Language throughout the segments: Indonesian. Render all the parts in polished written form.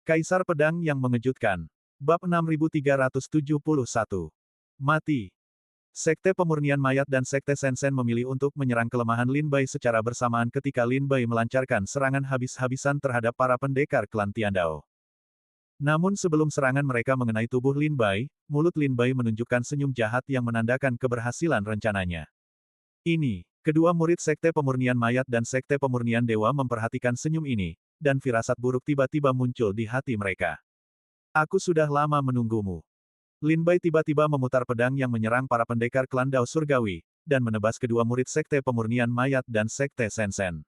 Kaisar Pedang yang Mengejutkan. Bab 6371. Mati. Sekte Pemurnian Mayat dan Sekte Sensen memilih untuk menyerang kelemahan Lin Bai secara bersamaan ketika Lin Bai melancarkan serangan habis-habisan terhadap para pendekar klan Tiandao. Namun sebelum serangan mereka mengenai tubuh Lin Bai, mulut Lin Bai menunjukkan senyum jahat yang menandakan keberhasilan rencananya. Ini, kedua murid Sekte Pemurnian Mayat dan Sekte Pemurnian Dewa memperhatikan senyum ini, dan firasat buruk tiba-tiba muncul di hati mereka. Aku sudah lama menunggumu. Lin Bai tiba-tiba memutar pedang yang menyerang para pendekar klan Dao Surgawi, dan menebas kedua murid Sekte Pemurnian Mayat dan Sekte Sensen.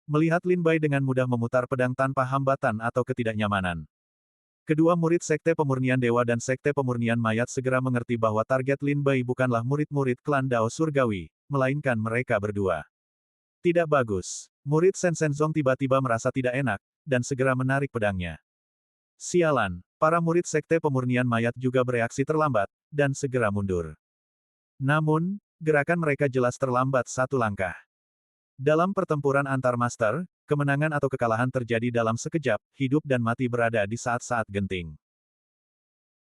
Melihat Lin Bai dengan mudah memutar pedang tanpa hambatan atau ketidaknyamanan. Kedua murid Sekte Pemurnian Dewa dan Sekte Pemurnian Mayat segera mengerti bahwa target Lin Bai bukanlah murid-murid klan Dao Surgawi, melainkan mereka berdua. Tidak bagus. Murid Sensen Zong tiba-tiba merasa tidak enak, dan segera menarik pedangnya. Sialan, para murid Sekte Pemurnian Mayat juga bereaksi terlambat, dan segera mundur. Namun, gerakan mereka jelas terlambat satu langkah. Dalam pertempuran antar master, kemenangan atau kekalahan terjadi dalam sekejap, hidup dan mati berada di saat-saat genting.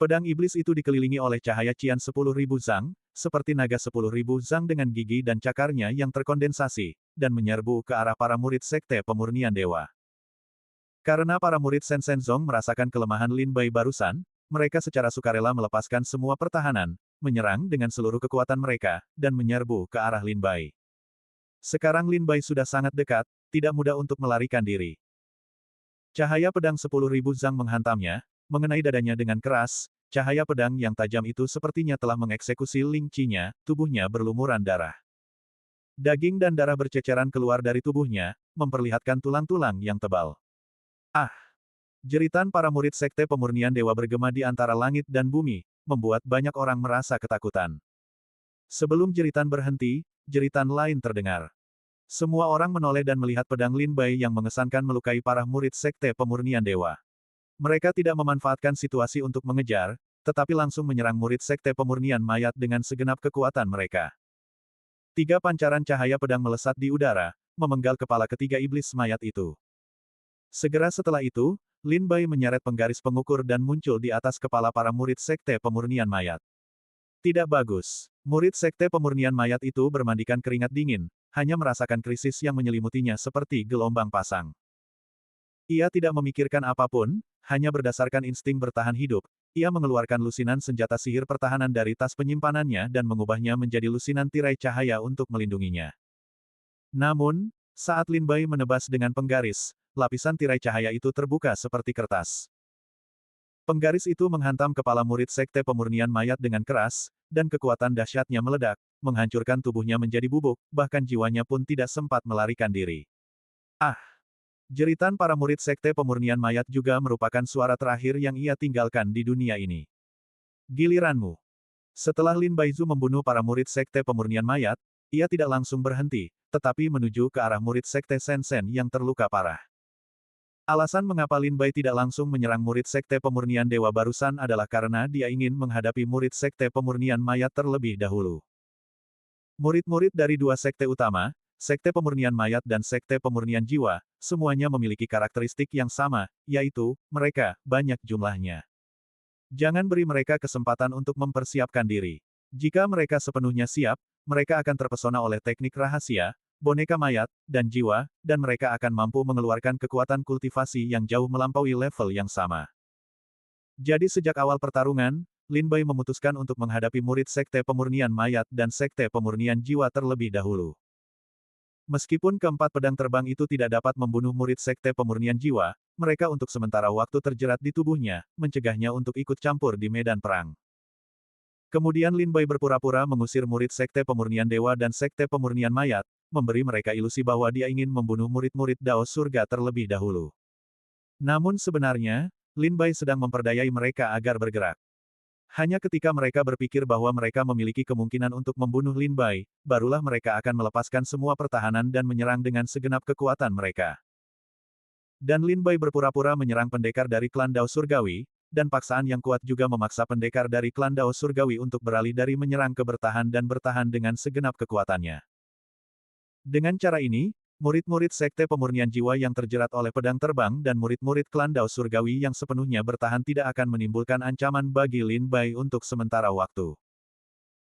Pedang iblis itu dikelilingi oleh cahaya Qian 10.000 Zhang, seperti naga 10.000 Zhang dengan gigi dan cakarnya yang terkondensasi, dan menyerbu ke arah para murid Sekte Pemurnian Dewa. Karena para murid Sensen Zong merasakan kelemahan Lin Bai barusan, mereka secara sukarela melepaskan semua pertahanan, menyerang dengan seluruh kekuatan mereka, dan menyerbu ke arah Lin Bai. Sekarang Lin Bai sudah sangat dekat, tidak mudah untuk melarikan diri. Cahaya pedang 10.000 Zhang menghantamnya, mengenai dadanya dengan keras, cahaya pedang yang tajam itu sepertinya telah mengeksekusi Ling Qi-nya, tubuhnya berlumuran darah. Daging dan darah berceceran keluar dari tubuhnya, memperlihatkan tulang-tulang yang tebal. Ah! Jeritan para murid Sekte Pemurnian Dewa bergema di antara langit dan bumi, membuat banyak orang merasa ketakutan. Sebelum jeritan berhenti, jeritan lain terdengar. Semua orang menoleh dan melihat pedang Lin Bai yang mengesankan melukai para murid Sekte Pemurnian Dewa. Mereka tidak memanfaatkan situasi untuk mengejar, tetapi langsung menyerang murid Sekte Pemurnian Mayat dengan segenap kekuatan mereka. 3 pancaran cahaya pedang melesat di udara, memenggal kepala ketiga iblis mayat itu. Segera setelah itu, Lin Bai menyeret penggaris pengukur dan muncul di atas kepala para murid Sekte Pemurnian Mayat. Tidak bagus. Murid Sekte Pemurnian Mayat itu bermandikan keringat dingin, hanya merasakan krisis yang menyelimutinya seperti gelombang pasang. Ia tidak memikirkan apapun, hanya berdasarkan insting bertahan hidup, ia mengeluarkan lusinan senjata sihir pertahanan dari tas penyimpanannya dan mengubahnya menjadi lusinan tirai cahaya untuk melindunginya. Namun, saat Lin Bai menebas dengan penggaris, lapisan tirai cahaya itu terbuka seperti kertas. Penggaris itu menghantam kepala murid Sekte Pemurnian Mayat dengan keras, dan kekuatan dahsyatnya meledak, menghancurkan tubuhnya menjadi bubuk, bahkan jiwanya pun tidak sempat melarikan diri. Ah! Jeritan para murid Sekte Pemurnian Mayat juga merupakan suara terakhir yang ia tinggalkan di dunia ini. Giliranmu. Setelah Lin Baizu membunuh para murid Sekte Pemurnian Mayat, ia tidak langsung berhenti, tetapi menuju ke arah murid Sekte Sensen yang terluka parah. Alasan mengapa Lin Bai tidak langsung menyerang murid Sekte Pemurnian Dewa barusan adalah karena dia ingin menghadapi murid Sekte Pemurnian Mayat terlebih dahulu. Murid-murid dari dua sekte utama, Sekte Pemurnian Mayat dan Sekte Pemurnian Jiwa, semuanya memiliki karakteristik yang sama, yaitu, mereka, banyak jumlahnya. Jangan beri mereka kesempatan untuk mempersiapkan diri. Jika mereka sepenuhnya siap, mereka akan terpesona oleh teknik rahasia, boneka mayat, dan jiwa, dan mereka akan mampu mengeluarkan kekuatan kultivasi yang jauh melampaui level yang sama. Jadi sejak awal pertarungan, Lin Bai memutuskan untuk menghadapi murid Sekte Pemurnian Mayat dan Sekte Pemurnian Jiwa terlebih dahulu. Meskipun keempat pedang terbang itu tidak dapat membunuh murid Sekte Pemurnian Jiwa, mereka untuk sementara waktu terjerat di tubuhnya, mencegahnya untuk ikut campur di medan perang. Kemudian Lin Bai berpura-pura mengusir murid Sekte Pemurnian Dewa dan Sekte Pemurnian Mayat, memberi mereka ilusi bahwa dia ingin membunuh murid-murid Dao Surga terlebih dahulu. Namun sebenarnya, Lin Bai sedang memperdayai mereka agar bergerak. Hanya ketika mereka berpikir bahwa mereka memiliki kemungkinan untuk membunuh Lin Bai, barulah mereka akan melepaskan semua pertahanan dan menyerang dengan segenap kekuatan mereka. Dan Lin Bai berpura-pura menyerang pendekar dari klan Dao Surgawi, dan paksaan yang kuat juga memaksa pendekar dari klan Dao Surgawi untuk beralih dari menyerang ke bertahan dan bertahan dengan segenap kekuatannya. Dengan cara ini, Murid-murid Sekte Pemurnian Jiwa yang terjerat oleh pedang terbang dan murid-murid klan Dao Surgawi yang sepenuhnya bertahan tidak akan menimbulkan ancaman bagi Lin Bai untuk sementara waktu.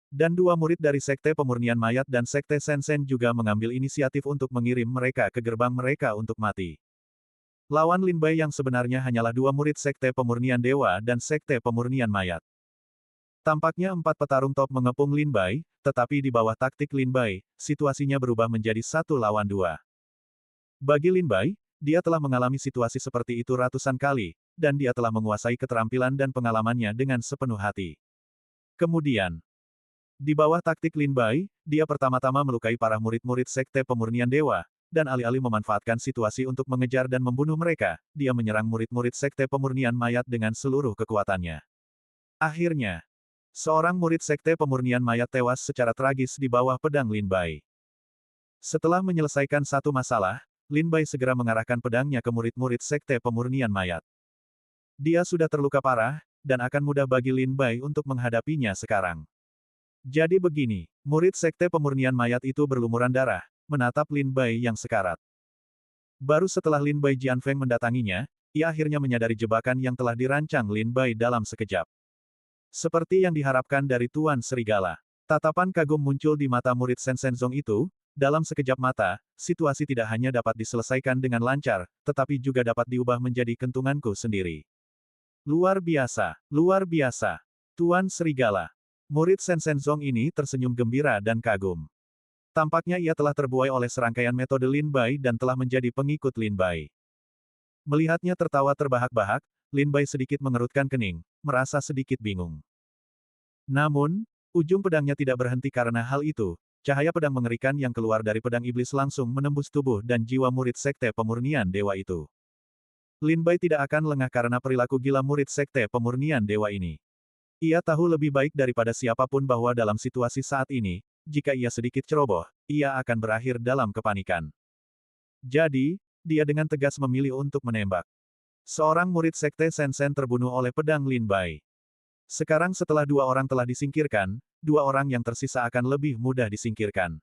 Dan dua murid dari Sekte Pemurnian Mayat dan Sekte Sensen juga mengambil inisiatif untuk mengirim mereka ke gerbang mereka untuk mati. Lawan Lin Bai yang sebenarnya hanyalah dua murid Sekte Pemurnian Dewa dan Sekte Pemurnian Mayat. Tampaknya empat petarung top mengepung Lin Bai, tetapi di bawah taktik Lin Bai, situasinya berubah menjadi 1 lawan 2. Bagi Lin Bai, dia telah mengalami situasi seperti itu ratusan kali, dan dia telah menguasai keterampilan dan pengalamannya dengan sepenuh hati. Kemudian, di bawah taktik Lin Bai, dia pertama-tama melukai para murid-murid Sekte Pemurnian Dewa, dan alih-alih memanfaatkan situasi untuk mengejar dan membunuh mereka, dia menyerang murid-murid Sekte Pemurnian Mayat dengan seluruh kekuatannya. Akhirnya, seorang murid Sekte Pemurnian Mayat tewas secara tragis di bawah pedang Lin Bai. Setelah menyelesaikan satu masalah, Lin Bai segera mengarahkan pedangnya ke murid-murid Sekte Pemurnian Mayat. Dia sudah terluka parah, dan akan mudah bagi Lin Bai untuk menghadapinya sekarang. Jadi begini, murid Sekte Pemurnian Mayat itu berlumuran darah, menatap Lin Bai yang sekarat. Baru setelah Lin Bai Jianfeng mendatanginya, ia akhirnya menyadari jebakan yang telah dirancang Lin Bai dalam sekejap. Seperti yang diharapkan dari Tuan Serigala. Tatapan kagum muncul di mata murid Sensen Zong itu, dalam sekejap mata, situasi tidak hanya dapat diselesaikan dengan lancar, tetapi juga dapat diubah menjadi kentunganku sendiri. Luar biasa, luar biasa. Tuan Serigala. Murid Sensen Zong ini tersenyum gembira dan kagum. Tampaknya ia telah terbuai oleh serangkaian metode Lin Bai dan telah menjadi pengikut Lin Bai. Melihatnya tertawa terbahak-bahak, Lin Bai sedikit mengerutkan kening, merasa sedikit bingung. Namun, ujung pedangnya tidak berhenti karena hal itu. Cahaya pedang mengerikan yang keluar dari pedang iblis langsung menembus tubuh dan jiwa murid Sekte Pemurnian Dewa itu. Lin Bai tidak akan lengah karena perilaku gila murid Sekte Pemurnian Dewa ini. Ia tahu lebih baik daripada siapapun bahwa dalam situasi saat ini, jika ia sedikit ceroboh, ia akan berakhir dalam kepanikan. Jadi, dia dengan tegas memilih untuk menembak. Seorang murid Sekte Sensen terbunuh oleh pedang Lin Bai. Sekarang setelah dua orang telah disingkirkan, dua orang yang tersisa akan lebih mudah disingkirkan.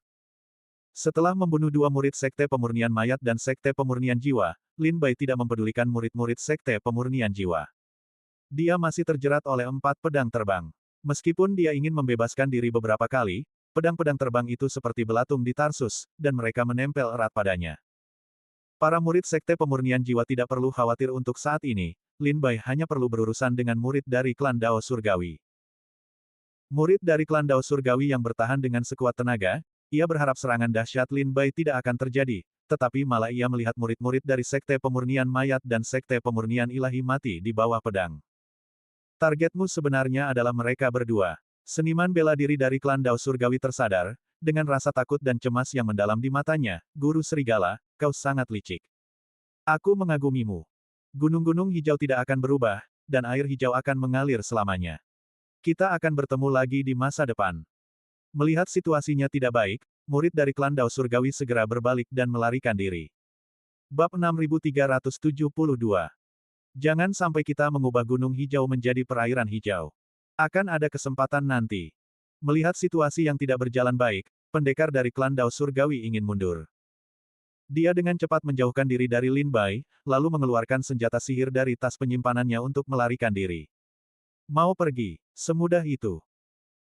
Setelah membunuh dua murid Sekte Pemurnian Mayat dan Sekte Pemurnian Jiwa, Lin Bai tidak mempedulikan murid-murid Sekte Pemurnian Jiwa. Dia masih terjerat oleh empat pedang terbang. Meskipun dia ingin membebaskan diri beberapa kali, pedang-pedang terbang itu seperti belatung di Tarsus, dan mereka menempel erat padanya. Para murid Sekte Pemurnian Jiwa tidak perlu khawatir untuk saat ini, Lin Bai hanya perlu berurusan dengan murid dari klan Dao Surgawi. Murid dari klan Dao Surgawi yang bertahan dengan sekuat tenaga, ia berharap serangan dahsyat Lin Bai tidak akan terjadi, tetapi malah ia melihat murid-murid dari Sekte Pemurnian Mayat dan Sekte Pemurnian Ilahi mati di bawah pedang. Targetmu sebenarnya adalah mereka berdua. Seniman bela diri dari klan Dao Surgawi tersadar, dengan rasa takut dan cemas yang mendalam di matanya, Guru Serigala, kau sangat licik. Aku mengagumimu. Gunung-gunung hijau tidak akan berubah, dan air hijau akan mengalir selamanya. Kita akan bertemu lagi di masa depan. Melihat situasinya tidak baik, murid dari klan Dao Surgawi segera berbalik dan melarikan diri. Bab 6372. Jangan sampai kita mengubah gunung hijau menjadi perairan hijau. Akan ada kesempatan nanti. Melihat situasi yang tidak berjalan baik, pendekar dari klan Dao Surgawi ingin mundur. Dia dengan cepat menjauhkan diri dari Lin Bai, lalu mengeluarkan senjata sihir dari tas penyimpanannya untuk melarikan diri. Mau pergi, semudah itu.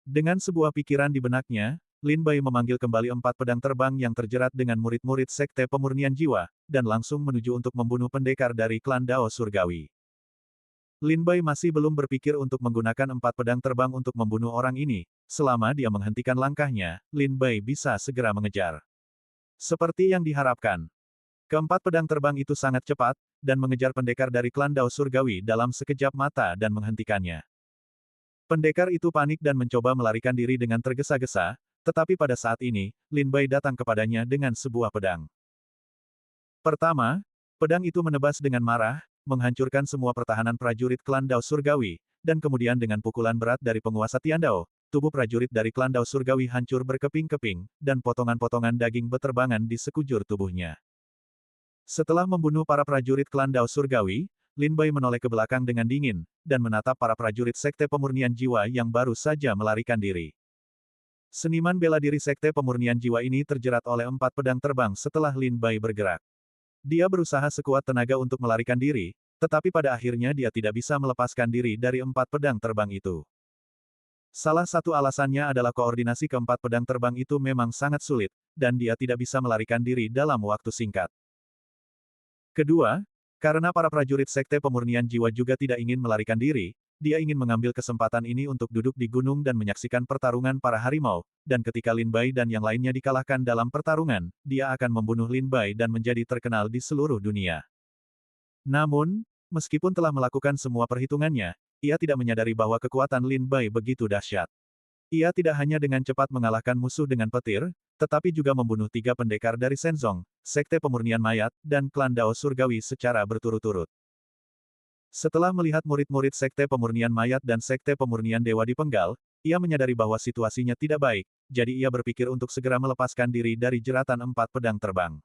Dengan sebuah pikiran di benaknya, Lin Bai memanggil kembali empat pedang terbang yang terjerat dengan murid-murid Sekte Pemurnian Jiwa, dan langsung menuju untuk membunuh pendekar dari klan Dao Surgawi. Lin Bai masih belum berpikir untuk menggunakan empat pedang terbang untuk membunuh orang ini. Selama dia menghentikan langkahnya, Lin Bai bisa segera mengejar. Seperti yang diharapkan. Keempat pedang terbang itu sangat cepat, dan mengejar pendekar dari klan Dao Surgawi dalam sekejap mata dan menghentikannya. Pendekar itu panik dan mencoba melarikan diri dengan tergesa-gesa, tetapi pada saat ini, Lin Bai datang kepadanya dengan sebuah pedang. Pertama, pedang itu menebas dengan marah, menghancurkan semua pertahanan prajurit klan Dao Surgawi, dan kemudian dengan pukulan berat dari penguasa Tiandao, tubuh prajurit dari klan Dao Surgawi hancur berkeping-keping, dan potongan-potongan daging beterbangan di sekujur tubuhnya. Setelah membunuh para prajurit klan Dao Surgawi, Lin Bai menoleh ke belakang dengan dingin, dan menatap para prajurit Sekte Pemurnian Jiwa yang baru saja melarikan diri. Seniman bela diri Sekte Pemurnian Jiwa ini terjerat oleh 4 pedang terbang setelah Lin Bai bergerak. Dia berusaha sekuat tenaga untuk melarikan diri, tetapi pada akhirnya dia tidak bisa melepaskan diri dari 4 pedang terbang itu. Salah satu alasannya adalah koordinasi keempat pedang terbang itu memang sangat sulit, dan dia tidak bisa melarikan diri dalam waktu singkat. Kedua, karena para prajurit Sekte Pemurnian Jiwa juga tidak ingin melarikan diri, dia ingin mengambil kesempatan ini untuk duduk di gunung dan menyaksikan pertarungan para harimau, dan ketika Lin Bai dan yang lainnya dikalahkan dalam pertarungan, dia akan membunuh Lin Bai dan menjadi terkenal di seluruh dunia. Namun, meskipun telah melakukan semua perhitungannya, ia tidak menyadari bahwa kekuatan Lin Bai begitu dahsyat. Ia tidak hanya dengan cepat mengalahkan musuh dengan petir, tetapi juga membunuh 3 pendekar dari Shenzong, Sekte Pemurnian Mayat, dan klan Dao Surgawi secara berturut-turut. Setelah melihat murid-murid Sekte Pemurnian Mayat dan Sekte Pemurnian Dewa dipenggal, ia menyadari bahwa situasinya tidak baik, jadi ia berpikir untuk segera melepaskan diri dari jeratan 4 pedang terbang.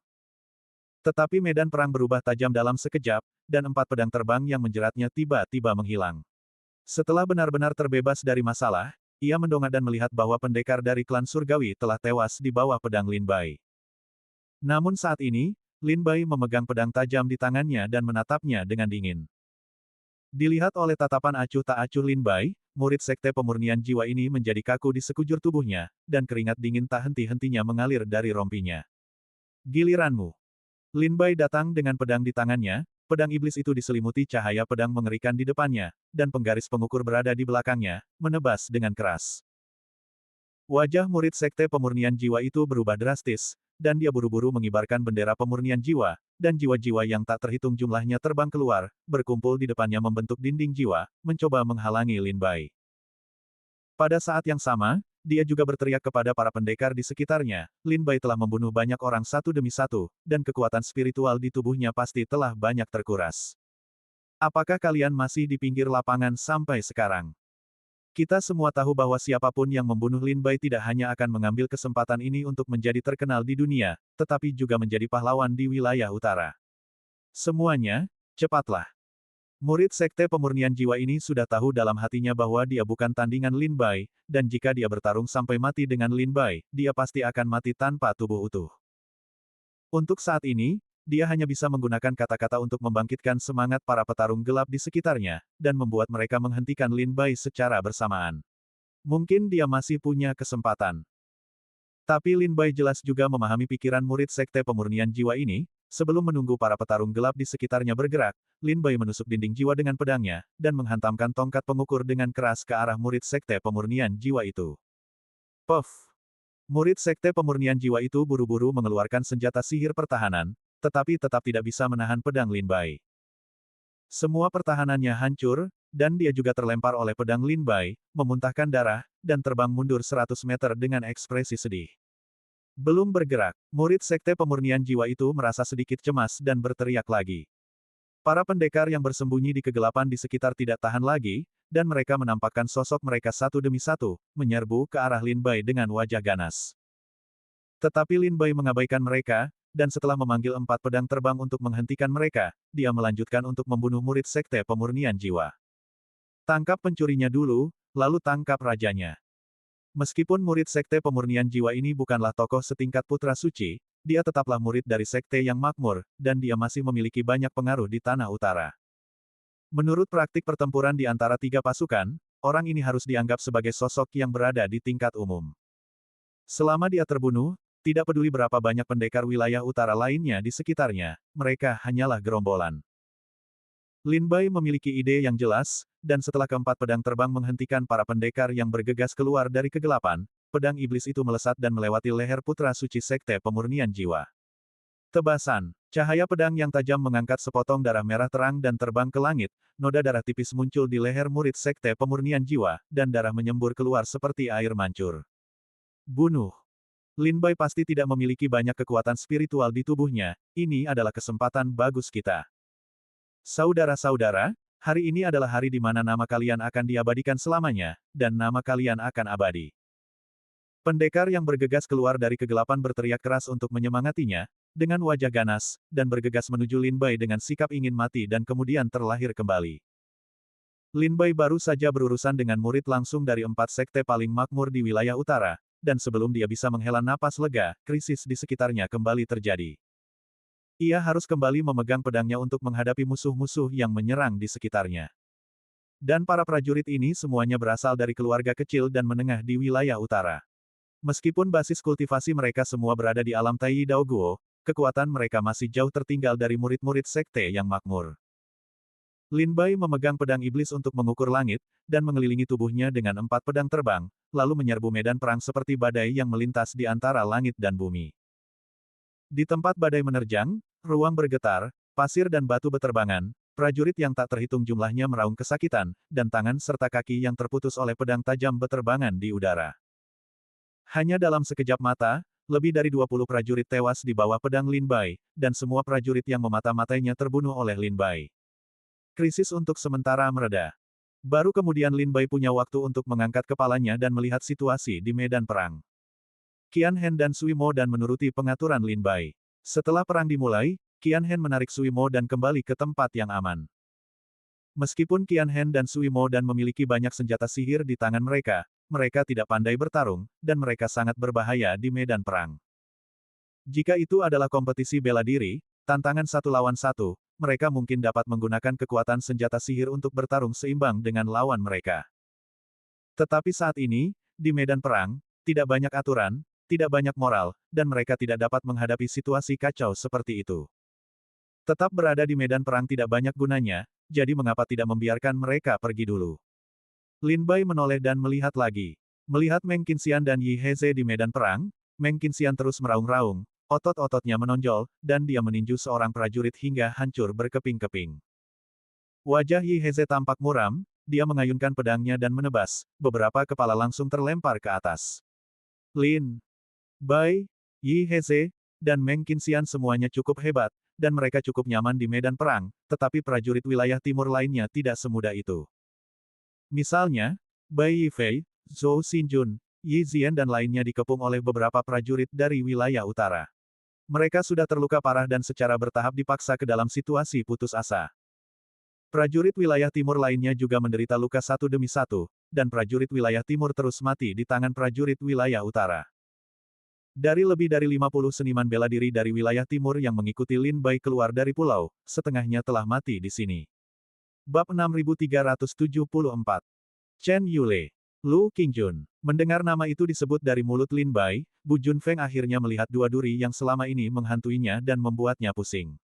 Tetapi medan perang berubah tajam dalam sekejap, dan 4 pedang terbang yang menjeratnya tiba-tiba menghilang. Setelah benar-benar terbebas dari masalah, ia mendongak dan melihat bahwa pendekar dari klan Surgawi telah tewas di bawah pedang Lin Bai. Namun saat ini, Lin Bai memegang pedang tajam di tangannya dan menatapnya dengan dingin. Dilihat oleh tatapan acuh tak acuh Lin Bai, murid Sekte Pemurnian Jiwa ini menjadi kaku di sekujur tubuhnya, dan keringat dingin tak henti-hentinya mengalir dari rompinya. Giliranmu. Lin Bai datang dengan pedang di tangannya, pedang iblis itu diselimuti cahaya pedang mengerikan di depannya, dan penggaris pengukur berada di belakangnya, menebas dengan keras. Wajah murid Sekte Pemurnian Jiwa itu berubah drastis, dan dia buru-buru mengibarkan bendera pemurnian jiwa, dan jiwa-jiwa yang tak terhitung jumlahnya terbang keluar, berkumpul di depannya membentuk dinding jiwa, mencoba menghalangi Lin Bai. Pada saat yang sama, dia juga berteriak kepada para pendekar di sekitarnya, Lin Bai telah membunuh banyak orang satu demi satu, dan kekuatan spiritual di tubuhnya pasti telah banyak terkuras. Apakah kalian masih di pinggir lapangan sampai sekarang? Kita semua tahu bahwa siapapun yang membunuh Lin Bai tidak hanya akan mengambil kesempatan ini untuk menjadi terkenal di dunia, tetapi juga menjadi pahlawan di wilayah utara. Semuanya, cepatlah. Murid Sekte Pemurnian Jiwa ini sudah tahu dalam hatinya bahwa dia bukan tandingan Lin Bai, dan jika dia bertarung sampai mati dengan Lin Bai, dia pasti akan mati tanpa tubuh utuh. Untuk saat ini, dia hanya bisa menggunakan kata-kata untuk membangkitkan semangat para petarung gelap di sekitarnya, dan membuat mereka menghentikan Lin Bai secara bersamaan. Mungkin dia masih punya kesempatan. Tapi Lin Bai jelas juga memahami pikiran murid Sekte Pemurnian Jiwa ini, sebelum menunggu para petarung gelap di sekitarnya bergerak, Lin Bai menusuk dinding jiwa dengan pedangnya, dan menghantamkan tongkat pengukur dengan keras ke arah murid Sekte Pemurnian Jiwa itu. Puff! Murid Sekte Pemurnian Jiwa itu buru-buru mengeluarkan senjata sihir pertahanan, tetapi tetap tidak bisa menahan pedang Lin Bai. Semua pertahanannya hancur, dan dia juga terlempar oleh pedang Lin Bai, memuntahkan darah, dan terbang mundur 100 meter dengan ekspresi sedih. Belum bergerak, murid Sekte Pemurnian Jiwa itu merasa sedikit cemas dan berteriak lagi. Para pendekar yang bersembunyi di kegelapan di sekitar tidak tahan lagi, dan mereka menampakkan sosok mereka satu demi satu, menyerbu ke arah Lin Bai dengan wajah ganas. Tetapi Lin Bai mengabaikan mereka, dan setelah memanggil 4 pedang terbang untuk menghentikan mereka, dia melanjutkan untuk membunuh murid Sekte Pemurnian Jiwa. Tangkap pencurinya dulu, lalu tangkap rajanya. Meskipun murid Sekte Pemurnian Jiwa ini bukanlah tokoh setingkat Putra Suci, dia tetaplah murid dari sekte yang makmur, dan dia masih memiliki banyak pengaruh di Tanah Utara. Menurut praktik pertempuran di antara 3 pasukan, orang ini harus dianggap sebagai sosok yang berada di tingkat umum. Selama dia terbunuh, tidak peduli berapa banyak pendekar wilayah utara lainnya di sekitarnya, mereka hanyalah gerombolan. Lin Bai memiliki ide yang jelas, dan setelah keempat pedang terbang menghentikan para pendekar yang bergegas keluar dari kegelapan, pedang iblis itu melesat dan melewati leher putra suci Sekte Pemurnian Jiwa. Tebasan, cahaya pedang yang tajam mengangkat sepotong darah merah terang dan terbang ke langit, noda darah tipis muncul di leher murid Sekte Pemurnian Jiwa, dan darah menyembur keluar seperti air mancur. Bunuh! Lin Bai pasti tidak memiliki banyak kekuatan spiritual di tubuhnya, ini adalah kesempatan bagus kita. Saudara-saudara, hari ini adalah hari di mana nama kalian akan diabadikan selamanya, dan nama kalian akan abadi. Pendekar yang bergegas keluar dari kegelapan berteriak keras untuk menyemangatinya, dengan wajah ganas, dan bergegas menuju Lin Bai dengan sikap ingin mati dan kemudian terlahir kembali. Lin Bai baru saja berurusan dengan murid langsung dari 4 sekte paling makmur di wilayah utara, dan sebelum dia bisa menghela napas lega, krisis di sekitarnya kembali terjadi. Ia harus kembali memegang pedangnya untuk menghadapi musuh-musuh yang menyerang di sekitarnya. Dan para prajurit ini semuanya berasal dari keluarga kecil dan menengah di wilayah utara. Meskipun basis kultivasi mereka semua berada di alam Taiyi Daoguo, kekuatan mereka masih jauh tertinggal dari murid-murid sekte yang makmur. Lin Bai memegang pedang iblis untuk mengukur langit, dan mengelilingi tubuhnya dengan 4 pedang terbang, lalu menyerbu medan perang seperti badai yang melintas di antara langit dan bumi. Di tempat badai menerjang, ruang bergetar, pasir dan batu beterbangan, prajurit yang tak terhitung jumlahnya meraung kesakitan, dan tangan serta kaki yang terputus oleh pedang tajam beterbangan di udara. Hanya dalam sekejap mata, lebih dari 20 prajurit tewas di bawah pedang Lin Bai, dan semua prajurit yang memata-matainya terbunuh oleh Lin Bai. Krisis untuk sementara mereda. Baru kemudian Lin Bai punya waktu untuk mengangkat kepalanya dan melihat situasi di medan perang. Qian Hen dan Sui Mo dan menuruti pengaturan Lin Bai. Setelah perang dimulai, Qian Hen menarik Sui Mo dan kembali ke tempat yang aman. Meskipun Qian Hen dan Sui Mo dan memiliki banyak senjata sihir di tangan mereka, mereka tidak pandai bertarung, dan mereka sangat berbahaya di medan perang. Jika itu adalah kompetisi bela diri, tantangan 1 lawan 1, mereka mungkin dapat menggunakan kekuatan senjata sihir untuk bertarung seimbang dengan lawan mereka. Tetapi saat ini, di medan perang, tidak banyak aturan, tidak banyak moral, dan mereka tidak dapat menghadapi situasi kacau seperti itu. Tetap berada di medan perang tidak banyak gunanya, jadi mengapa tidak membiarkan mereka pergi dulu? Lin Bai menoleh dan melihat lagi. Melihat Meng Qinxian dan Yi Heze di medan perang, Meng Qinxian terus meraung-raung, otot-ototnya menonjol, dan dia meninju seorang prajurit hingga hancur berkeping-keping. Wajah Yi Heze tampak muram, dia mengayunkan pedangnya dan menebas, beberapa kepala langsung terlempar ke atas. Lin Bai, Yi Heze, dan Meng Qinxian semuanya cukup hebat, dan mereka cukup nyaman di medan perang, tetapi prajurit wilayah timur lainnya tidak semudah itu. Misalnya, Bai Yifei, Zhou Xinjun, Yi Zian dan lainnya dikepung oleh beberapa prajurit dari wilayah utara. Mereka sudah terluka parah dan secara bertahap dipaksa ke dalam situasi putus asa. Prajurit wilayah timur lainnya juga menderita luka satu demi satu, dan prajurit wilayah timur terus mati di tangan prajurit wilayah utara. Dari lebih dari 50 seniman bela diri dari wilayah timur yang mengikuti Lin Bai keluar dari pulau, setengahnya telah mati di sini. Bab 6374. Chen Yule. Lu Qingjun. Mendengar nama itu disebut dari mulut Lin Bai, Bu Junfeng akhirnya melihat dua duri yang selama ini menghantuinya dan membuatnya pusing.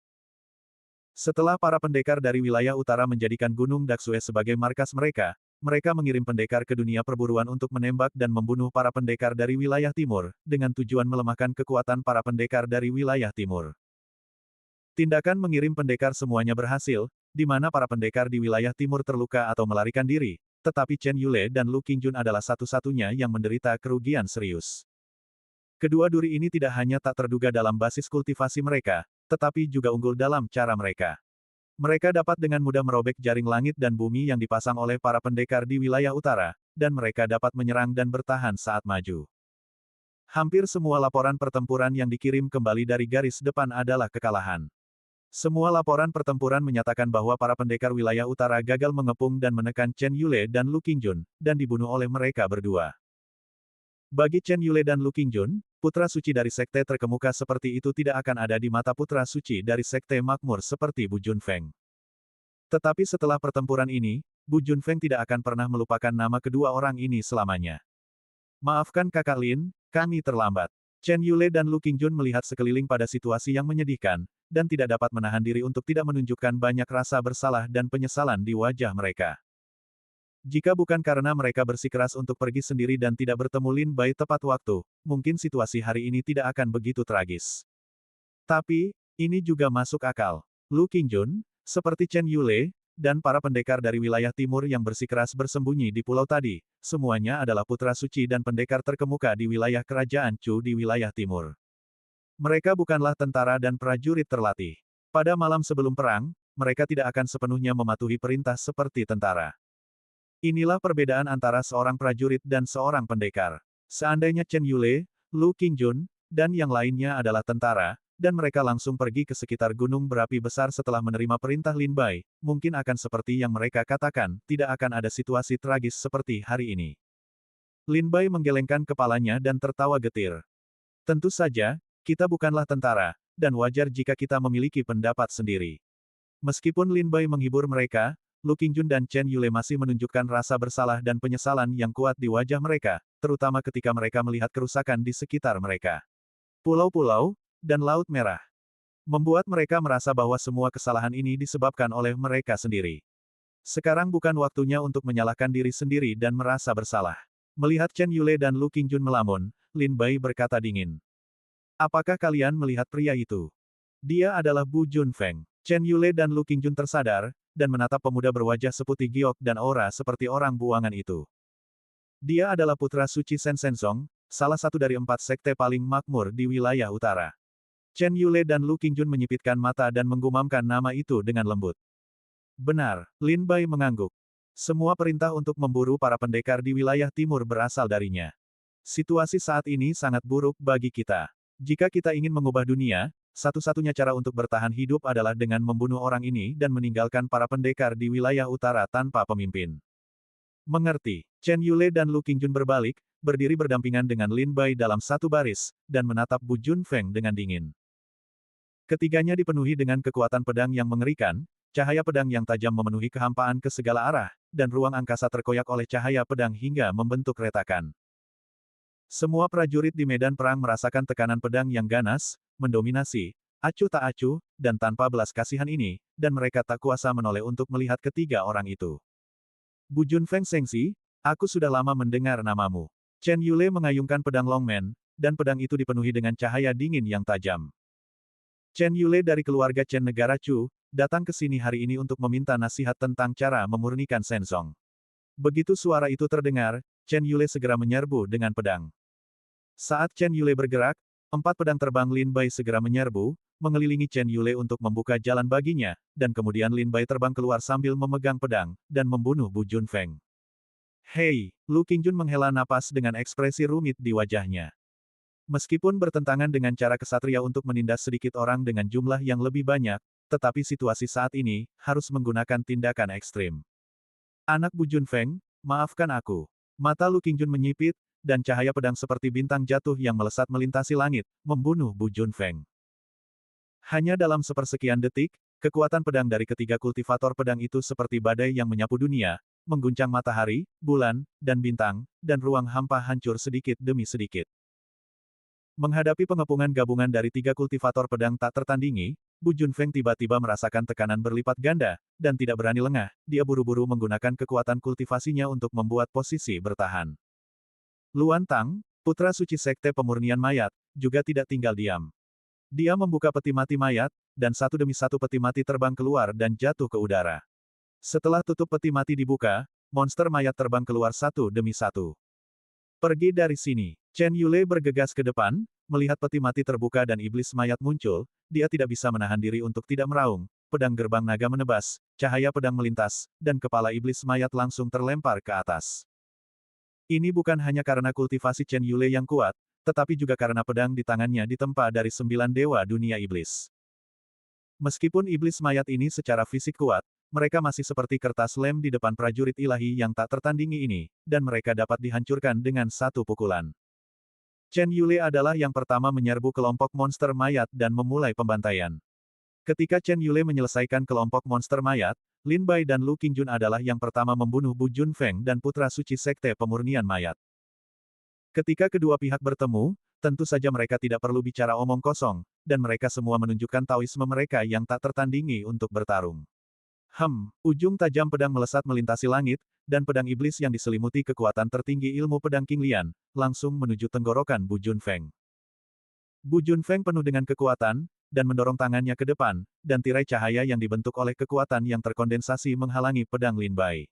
Setelah para pendekar dari wilayah utara menjadikan Gunung Daksue sebagai markas mereka, mereka mengirim pendekar ke dunia perburuan untuk menembak dan membunuh para pendekar dari wilayah timur, dengan tujuan melemahkan kekuatan para pendekar dari wilayah timur. Tindakan mengirim pendekar semuanya berhasil, di mana para pendekar di wilayah timur terluka atau melarikan diri, tetapi Chen Yule dan Lu Qingjun adalah satu-satunya yang menderita kerugian serius. Kedua duri ini tidak hanya tak terduga dalam basis kultivasi mereka, tetapi juga unggul dalam cara mereka. Mereka dapat dengan mudah merobek jaring langit dan bumi yang dipasang oleh para pendekar di wilayah utara, dan mereka dapat menyerang dan bertahan saat maju. Hampir semua laporan pertempuran yang dikirim kembali dari garis depan adalah kekalahan. Semua laporan pertempuran menyatakan bahwa para pendekar wilayah utara gagal mengepung dan menekan Chen Yule dan Lu Qingjun, dan dibunuh oleh mereka berdua. Bagi Chen Yule dan Lu Qingjun, putra suci dari sekte terkemuka seperti itu tidak akan ada di mata putra suci dari sekte makmur seperti Bu Junfeng. Tetapi setelah pertempuran ini, Bu Junfeng tidak akan pernah melupakan nama kedua orang ini selamanya. Maafkan kakak Lin, kami terlambat. Chen Yule dan Lu Qingjun melihat sekeliling pada situasi yang menyedihkan, dan tidak dapat menahan diri untuk tidak menunjukkan banyak rasa bersalah dan penyesalan di wajah mereka. Jika bukan karena mereka bersikeras untuk pergi sendiri dan tidak bertemu Lin Bai tepat waktu, mungkin situasi hari ini tidak akan begitu tragis. Tapi, ini juga masuk akal. Lu Qingjun, seperti Chen Yule, dan para pendekar dari wilayah timur yang bersikeras bersembunyi di pulau tadi, semuanya adalah putra suci dan pendekar terkemuka di wilayah kerajaan Chu di wilayah timur. Mereka bukanlah tentara dan prajurit terlatih. Pada malam sebelum perang, mereka tidak akan sepenuhnya mematuhi perintah seperti tentara. Inilah perbedaan antara seorang prajurit dan seorang pendekar. Seandainya Chen Yule, Lu Qingjun, dan yang lainnya adalah tentara, dan mereka langsung pergi ke sekitar gunung berapi besar setelah menerima perintah Lin Bai, mungkin akan seperti yang mereka katakan, tidak akan ada situasi tragis seperti hari ini. Lin Bai menggelengkan kepalanya dan tertawa getir. Tentu saja, kita bukanlah tentara, dan wajar jika kita memiliki pendapat sendiri. Meskipun Lin Bai menghibur mereka, Lu Qingjun dan Chen Yule masih menunjukkan rasa bersalah dan penyesalan yang kuat di wajah mereka, terutama ketika mereka melihat kerusakan di sekitar mereka. Pulau-pulau, dan Laut Merah. Membuat mereka merasa bahwa semua kesalahan ini disebabkan oleh mereka sendiri. Sekarang bukan waktunya untuk menyalahkan diri sendiri dan merasa bersalah. Melihat Chen Yule dan Lu Qingjun melamun, Lin Bai berkata dingin. Apakah kalian melihat pria itu? Dia adalah Bu Junfeng. Chen Yule dan Lu Qingjun tersadar, dan menatap pemuda berwajah seputih giok dan aura seperti orang buangan itu. Dia adalah putra suci Sen Sensong, salah satu dari 4 sekte paling makmur di wilayah utara. Chen Yule dan Lu Qingjun menyipitkan mata dan menggumamkan nama itu dengan lembut. Benar, Lin Bai mengangguk. Semua perintah untuk memburu para pendekar di wilayah timur berasal darinya. Situasi saat ini sangat buruk bagi kita. Jika kita ingin mengubah dunia, satu-satunya cara untuk bertahan hidup adalah dengan membunuh orang ini dan meninggalkan para pendekar di wilayah utara tanpa pemimpin. Mengerti. Chen Yule dan Lu Qingjun berbalik, berdiri berdampingan dengan Lin Bai dalam satu baris, dan menatap Bu Junfeng dengan dingin. Ketiganya dipenuhi dengan kekuatan pedang yang mengerikan, cahaya pedang yang tajam memenuhi kehampaan ke segala arah, dan ruang angkasa terkoyak oleh cahaya pedang hingga membentuk retakan. Semua prajurit di medan perang merasakan tekanan pedang yang ganas, mendominasi, acuh tak acuh, dan tanpa belas kasihan ini, dan mereka tak kuasa menoleh untuk melihat ketiga orang itu. Bu Junfeng Sengsi, aku sudah lama mendengar namamu. Chen Yule mengayunkan pedang Longmen, dan pedang itu dipenuhi dengan cahaya dingin yang tajam. Chen Yule dari keluarga Chen negara Chu, datang ke sini hari ini untuk meminta nasihat tentang cara memurnikan Sensong. Begitu suara itu terdengar, Chen Yule segera menyerbu dengan pedang. Saat Chen Yule bergerak, 4 pedang terbang Lin Bai segera menyerbu, mengelilingi Chen Yule untuk membuka jalan baginya, dan kemudian Lin Bai terbang keluar sambil memegang pedang, dan membunuh Bu Junfeng. Hei, Lu Qingjun menghela napas dengan ekspresi rumit di wajahnya. Meskipun bertentangan dengan cara kesatria untuk menindas sedikit orang dengan jumlah yang lebih banyak, tetapi situasi saat ini, harus menggunakan tindakan ekstrim. Anak Bu Junfeng, maafkan aku. Mata Lu Qingjun menyipit, dan cahaya pedang seperti bintang jatuh yang melesat melintasi langit, membunuh Bu Junfeng. Hanya dalam sepersekian detik, kekuatan pedang dari ketiga kultivator pedang itu seperti badai yang menyapu dunia, mengguncang matahari, bulan, dan bintang, dan ruang hampa hancur sedikit demi sedikit. Menghadapi pengepungan gabungan dari 3 kultivator pedang tak tertandingi, Bu Junfeng tiba-tiba merasakan tekanan berlipat ganda, dan tidak berani lengah, dia buru-buru menggunakan kekuatan kultivasinya untuk membuat posisi bertahan. Luan Tang, putra suci sekte pemurnian mayat, juga tidak tinggal diam. Dia membuka peti mati mayat, dan satu demi satu peti mati terbang keluar dan jatuh ke udara. Setelah tutup peti mati dibuka, monster mayat terbang keluar satu demi satu. Pergi dari sini. Chen Yule bergegas ke depan, melihat peti mati terbuka dan iblis mayat muncul, dia tidak bisa menahan diri untuk tidak meraung, pedang gerbang naga menebas, cahaya pedang melintas, dan kepala iblis mayat langsung terlempar ke atas. Ini bukan hanya karena kultivasi Chen Yule yang kuat, tetapi juga karena pedang di tangannya ditempa dari 9 dewa dunia iblis. Meskipun iblis mayat ini secara fisik kuat, mereka masih seperti kertas lem di depan prajurit ilahi yang tak tertandingi ini, dan mereka dapat dihancurkan dengan satu pukulan. Chen Yule adalah yang pertama menyerbu kelompok monster mayat dan memulai pembantaian. Ketika Chen Yule menyelesaikan kelompok monster mayat, Lin Bai dan Lu Qingjun adalah yang pertama membunuh Bu Junfeng dan putra suci sekte pemurnian mayat. Ketika kedua pihak bertemu, tentu saja mereka tidak perlu bicara omong kosong, dan mereka semua menunjukkan taoisme mereka yang tak tertandingi untuk bertarung. Ujung tajam pedang melesat melintasi langit, dan pedang iblis yang diselimuti kekuatan tertinggi ilmu pedang King Lian, langsung menuju tenggorokan Bu Junfeng. Bu Junfeng penuh dengan kekuatan, dan mendorong tangannya ke depan, dan tirai cahaya yang dibentuk oleh kekuatan yang terkondensasi menghalangi pedang Lin Bai.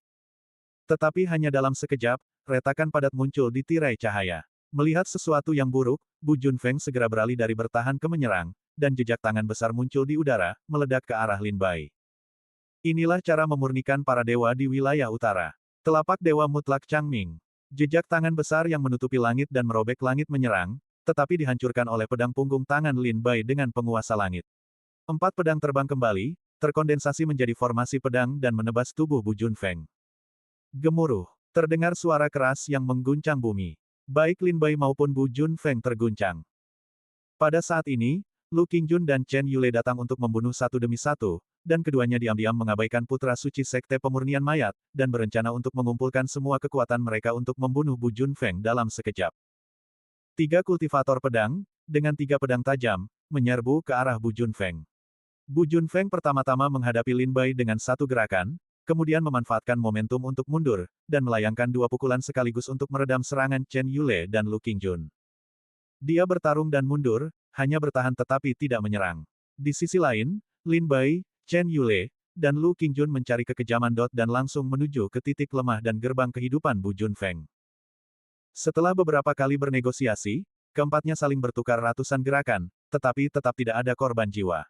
Tetapi hanya dalam sekejap, retakan padat muncul di tirai cahaya. Melihat sesuatu yang buruk, Bu Junfeng segera beralih dari bertahan ke menyerang, dan jejak tangan besar muncul di udara, meledak ke arah Lin Bai. Inilah cara memurnikan para dewa di wilayah utara. Telapak dewa mutlak Changming. Jejak tangan besar yang menutupi langit dan merobek langit menyerang, tetapi dihancurkan oleh pedang punggung tangan Lin Bai dengan penguasa langit. 4 pedang terbang kembali, terkondensasi menjadi formasi pedang dan menebas tubuh Bu Junfeng. Gemuruh. Terdengar suara keras yang mengguncang bumi. Baik Lin Bai maupun Bu Junfeng terguncang. Pada saat ini, Lu Qingjun dan Chen Yule datang untuk membunuh satu demi satu, dan keduanya diam-diam mengabaikan putra suci Sekte Pemurnian Mayat, dan berencana untuk mengumpulkan semua kekuatan mereka untuk membunuh Bu Junfeng dalam sekejap. 3 kultivator pedang, dengan 3 pedang tajam, menyerbu ke arah Bu Junfeng. Bu Junfeng pertama-tama menghadapi Lin Bai dengan satu gerakan, kemudian memanfaatkan momentum untuk mundur, dan melayangkan 2 pukulan sekaligus untuk meredam serangan Chen Yule dan Lu Qingjun. Dia bertarung dan mundur, hanya bertahan tetapi tidak menyerang. Di sisi lain, Lin Bai, Chen Yule, dan Lu Qingjun mencari kekejaman Dot dan langsung menuju ke titik lemah dan gerbang kehidupan Bu Junfeng. Setelah beberapa kali bernegosiasi, keempatnya saling bertukar ratusan gerakan, tetapi tetap tidak ada korban jiwa.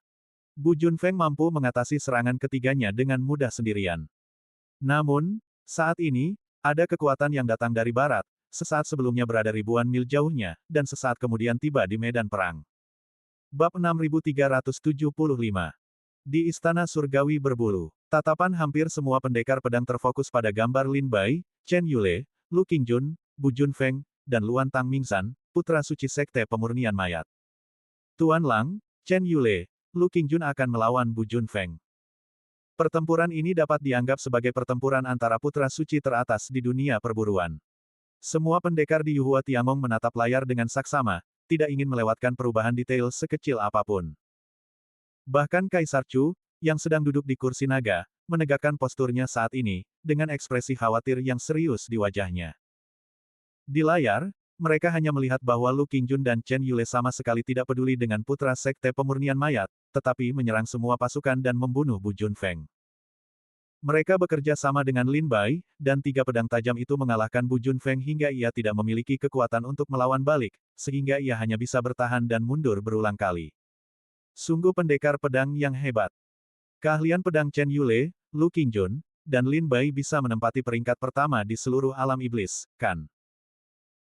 Bu Junfeng mampu mengatasi serangan ketiganya dengan mudah sendirian. Namun, saat ini, ada kekuatan yang datang dari barat, sesaat sebelumnya berada ribuan mil jauhnya, dan sesaat kemudian tiba di medan perang. Bab 6375. Di Istana Surgawi Berbulu, tatapan hampir semua pendekar pedang terfokus pada gambar Lin Bai, Chen Yule, Lu Qingjun, Bu Junfeng, dan Luan Tang Mingsan, putra suci Sekte Pemurnian Mayat. Tuan Lang, Chen Yule, Lu Qingjun akan melawan Bu Junfeng. Pertempuran ini dapat dianggap sebagai pertempuran antara putra suci teratas di dunia perburuan. Semua pendekar di Yuhua Tiangong menatap layar dengan saksama, tidak ingin melewatkan perubahan detail sekecil apapun. Bahkan Kaisar Chu, yang sedang duduk di kursi naga, menegakkan posturnya saat ini, dengan ekspresi khawatir yang serius di wajahnya. Di layar, mereka hanya melihat bahwa Lu Qingjun dan Chen Yule sama sekali tidak peduli dengan putra Sekte Pemurnian Mayat, tetapi menyerang semua pasukan dan membunuh Bu Junfeng. Mereka bekerja sama dengan Lin Bai, dan 3 pedang tajam itu mengalahkan Bu Junfeng hingga ia tidak memiliki kekuatan untuk melawan balik, sehingga ia hanya bisa bertahan dan mundur berulang kali. Sungguh pendekar pedang yang hebat. Keahlian pedang Chen Yule, Lu Qingjun, dan Lin Bai bisa menempati peringkat pertama di seluruh alam iblis, kan?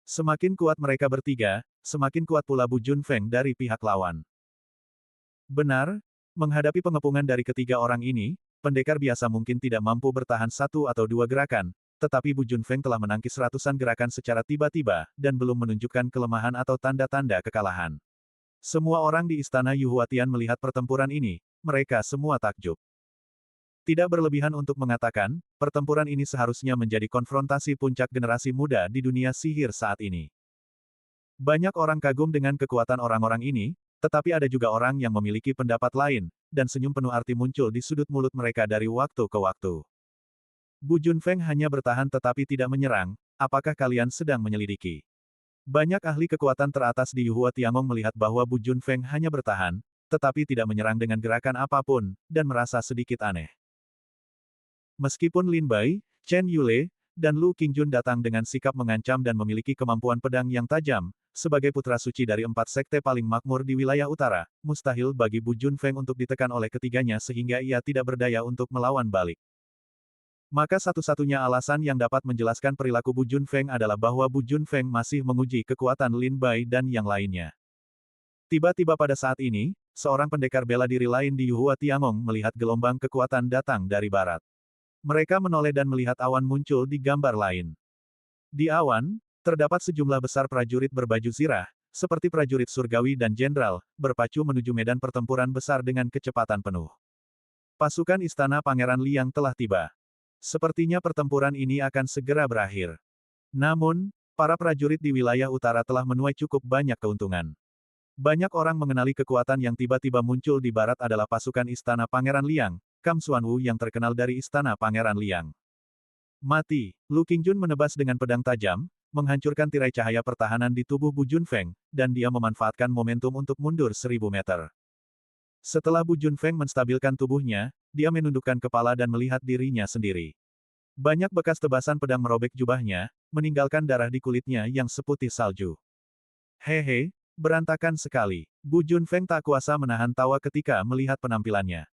Semakin kuat mereka bertiga, semakin kuat pula Bu Junfeng dari pihak lawan. Benar, menghadapi pengepungan dari ketiga orang ini, pendekar biasa mungkin tidak mampu bertahan 1 atau 2 gerakan, tetapi Bu Junfeng telah menangkis ratusan gerakan secara tiba-tiba, dan belum menunjukkan kelemahan atau tanda-tanda kekalahan. Semua orang di Istana Yuhuatian melihat pertempuran ini, mereka semua takjub. Tidak berlebihan untuk mengatakan, pertempuran ini seharusnya menjadi konfrontasi puncak generasi muda di dunia sihir saat ini. Banyak orang kagum dengan kekuatan orang-orang ini, tetapi ada juga orang yang memiliki pendapat lain, dan senyum penuh arti muncul di sudut mulut mereka dari waktu ke waktu. Bu Junfeng hanya bertahan tetapi tidak menyerang, apakah kalian sedang menyelidiki? Banyak ahli kekuatan teratas di Yuhua Tiangong melihat bahwa Bu Junfeng hanya bertahan, tetapi tidak menyerang dengan gerakan apapun, dan merasa sedikit aneh. Meskipun Lin Bai, Chen Yule, dan Lu Qingjun datang dengan sikap mengancam dan memiliki kemampuan pedang yang tajam, sebagai putra suci dari 4 sekte paling makmur di wilayah utara, mustahil bagi Bu Junfeng untuk ditekan oleh ketiganya sehingga ia tidak berdaya untuk melawan balik. Maka satu-satunya alasan yang dapat menjelaskan perilaku Bu Junfeng adalah bahwa Bu Junfeng masih menguji kekuatan Lin Bai dan yang lainnya. Tiba-tiba pada saat ini, seorang pendekar bela diri lain di Yuhua Tiangong melihat gelombang kekuatan datang dari barat. Mereka menoleh dan melihat awan muncul di gambar lain. Di awan, terdapat sejumlah besar prajurit berbaju zirah, seperti prajurit surgawi dan jenderal, berpacu menuju medan pertempuran besar dengan kecepatan penuh. Pasukan Istana Pangeran Liang telah tiba. Sepertinya pertempuran ini akan segera berakhir. Namun, para prajurit di wilayah utara telah menuai cukup banyak keuntungan. Banyak orang mengenali kekuatan yang tiba-tiba muncul di barat adalah pasukan Istana Pangeran Liang, Kam Xuanwu yang terkenal dari Istana Pangeran Liang. Mati, Lu Qingjun menebas dengan pedang tajam, menghancurkan tirai cahaya pertahanan di tubuh Bu Junfeng, dan dia memanfaatkan momentum untuk mundur 1000 meter. Setelah Bu Junfeng menstabilkan tubuhnya, dia menundukkan kepala dan melihat dirinya sendiri. Banyak bekas tebasan pedang merobek jubahnya, meninggalkan darah di kulitnya yang seputih salju. Hehe, berantakan sekali. Bu Junfeng tak kuasa menahan tawa ketika melihat penampilannya.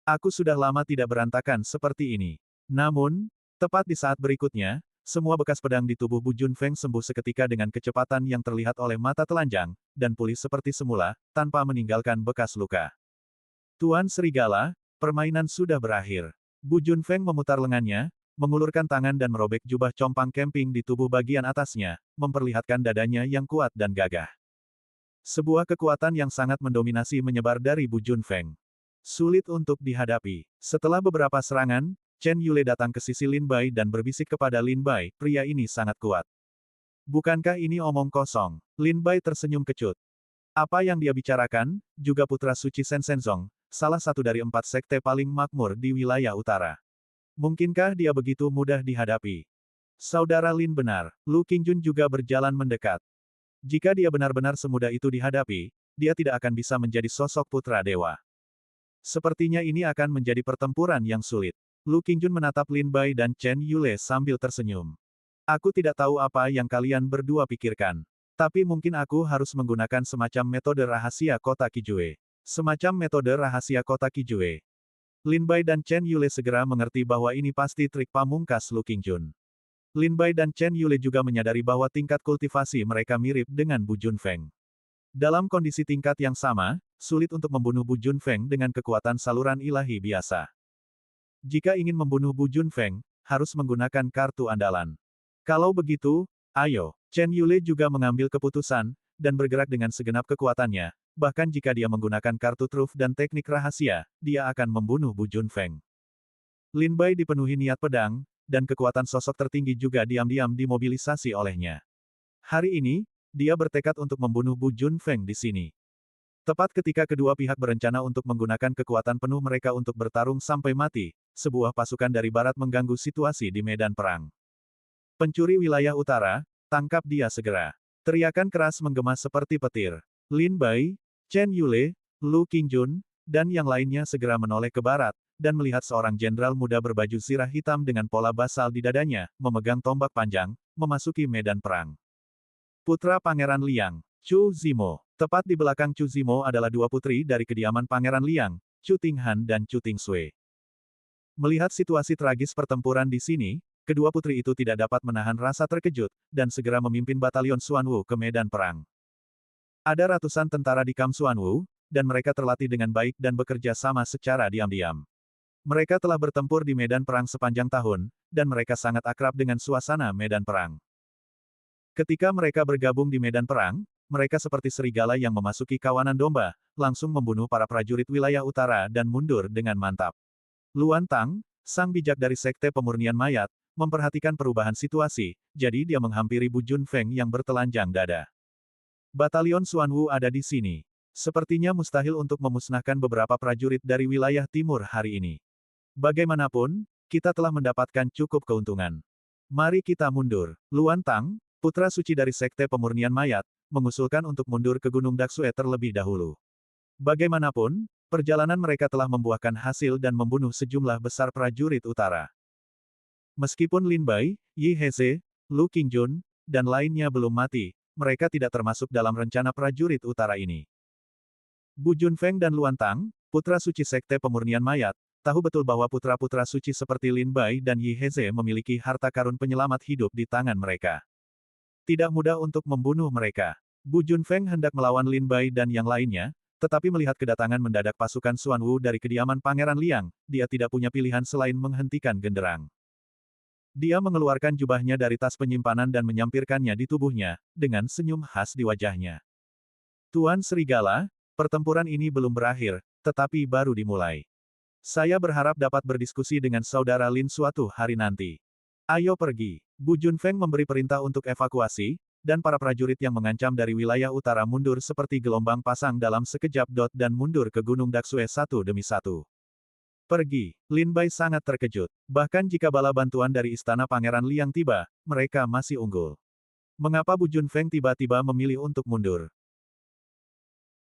Aku sudah lama tidak berantakan seperti ini. Namun, tepat di saat berikutnya, semua bekas pedang di tubuh Bu Junfeng sembuh seketika dengan kecepatan yang terlihat oleh mata telanjang, dan pulih seperti semula, tanpa meninggalkan bekas luka. Tuan Serigala, permainan sudah berakhir. Bu Junfeng memutar lengannya, mengulurkan tangan dan merobek jubah compang camping di tubuh bagian atasnya, memperlihatkan dadanya yang kuat dan gagah. Sebuah kekuatan yang sangat mendominasi menyebar dari Bu Junfeng. Sulit untuk dihadapi. Setelah beberapa serangan, Chen Yule datang ke sisi Lin Bai dan berbisik kepada Lin Bai, pria ini sangat kuat. Bukankah ini omong kosong? Lin Bai tersenyum kecut. Apa yang dia bicarakan, juga putra suci Shen Shenzong, salah satu dari 4 sekte paling makmur di wilayah utara. Mungkinkah dia begitu mudah dihadapi? Saudara Lin benar, Lu Qingjun juga berjalan mendekat. Jika dia benar-benar semudah itu dihadapi, dia tidak akan bisa menjadi sosok putra dewa. Sepertinya ini akan menjadi pertempuran yang sulit. Lu Qingjun menatap Lin Bai dan Chen Yule sambil tersenyum. Aku tidak tahu apa yang kalian berdua pikirkan. Tapi mungkin aku harus menggunakan semacam metode rahasia kota Qijue. Semacam metode rahasia kota Qijue. Lin Bai dan Chen Yule segera mengerti bahwa ini pasti trik pamungkas Lu Qingjun. Lin Bai dan Chen Yule juga menyadari bahwa tingkat kultivasi mereka mirip dengan Bu Junfeng. Dalam kondisi tingkat yang sama, sulit untuk membunuh Bu Junfeng dengan kekuatan saluran ilahi biasa. Jika ingin membunuh Bu Junfeng, harus menggunakan kartu andalan. Kalau begitu, ayo. Chen Yule juga mengambil keputusan, dan bergerak dengan segenap kekuatannya, bahkan jika dia menggunakan kartu truf dan teknik rahasia, dia akan membunuh Bu Junfeng. Lin Bai dipenuhi niat pedang, dan kekuatan sosok tertinggi juga diam-diam dimobilisasi olehnya. Hari ini, dia bertekad untuk membunuh Bu Junfeng di sini. Tepat ketika kedua pihak berencana untuk menggunakan kekuatan penuh mereka untuk bertarung sampai mati, sebuah pasukan dari barat mengganggu situasi di medan perang. Pencuri wilayah utara, tangkap dia segera. Teriakan keras menggema seperti petir. Lin Bai, Chen Yule, Lu Qingjun, dan yang lainnya segera menoleh ke barat, dan melihat seorang jenderal muda berbaju zirah hitam dengan pola basal di dadanya, memegang tombak panjang, memasuki medan perang. Putra Pangeran Liang, Chu Zimo. Tepat di belakang Chu Zimo adalah 2 putri dari kediaman Pangeran Liang, Chu Tinghan dan Chu Tingsui. Melihat situasi tragis pertempuran di sini, kedua putri itu tidak dapat menahan rasa terkejut, dan segera memimpin batalion Xuanwu ke medan perang. Ada ratusan tentara di kamp Xuanwu, dan mereka terlatih dengan baik dan bekerja sama secara diam-diam. Mereka telah bertempur di medan perang sepanjang tahun, dan mereka sangat akrab dengan suasana medan perang. Ketika mereka bergabung di medan perang, mereka seperti serigala yang memasuki kawanan domba, langsung membunuh para prajurit wilayah utara dan mundur dengan mantap. Luan Tang, sang bijak dari Sekte Pemurnian Mayat, memperhatikan perubahan situasi, jadi dia menghampiri Bu Junfeng yang bertelanjang dada. Batalion Xuanwu ada di sini. Sepertinya mustahil untuk memusnahkan beberapa prajurit dari wilayah timur hari ini. Bagaimanapun, kita telah mendapatkan cukup keuntungan. Mari kita mundur. Luan Tang, putra suci dari Sekte Pemurnian Mayat, mengusulkan untuk mundur ke Gunung Daksue terlebih dahulu. Bagaimanapun, perjalanan mereka telah membuahkan hasil dan membunuh sejumlah besar prajurit utara. Meskipun Lin Bai, Yi Heze, Lu Qingjun, dan lainnya belum mati, mereka tidak termasuk dalam rencana prajurit utara ini. Bu Junfeng dan Luan Tang, putra suci Sekte Pemurnian Mayat, tahu betul bahwa putra-putra suci seperti Lin Bai dan Yi Heze memiliki harta karun penyelamat hidup di tangan mereka. Tidak mudah untuk membunuh mereka. Bu Junfeng hendak melawan Lin Bai dan yang lainnya, tetapi melihat kedatangan mendadak pasukan Xuanwu dari kediaman Pangeran Liang, dia tidak punya pilihan selain menghentikan genderang. Dia mengeluarkan jubahnya dari tas penyimpanan dan menyampirkannya di tubuhnya, dengan senyum khas di wajahnya. Tuan Serigala, pertempuran ini belum berakhir, tetapi baru dimulai. Saya berharap dapat berdiskusi dengan saudara Lin suatu hari nanti. Ayo pergi. Bu Junfeng memberi perintah untuk evakuasi, dan para prajurit yang mengancam dari wilayah utara mundur seperti gelombang pasang dalam sekejap dan mundur ke Gunung Daksue satu demi satu. Pergi. Lin Bai sangat terkejut. Bahkan jika bala bantuan dari istana Pangeran Liang tiba, mereka masih unggul. Mengapa Bu Junfeng tiba-tiba memilih untuk mundur?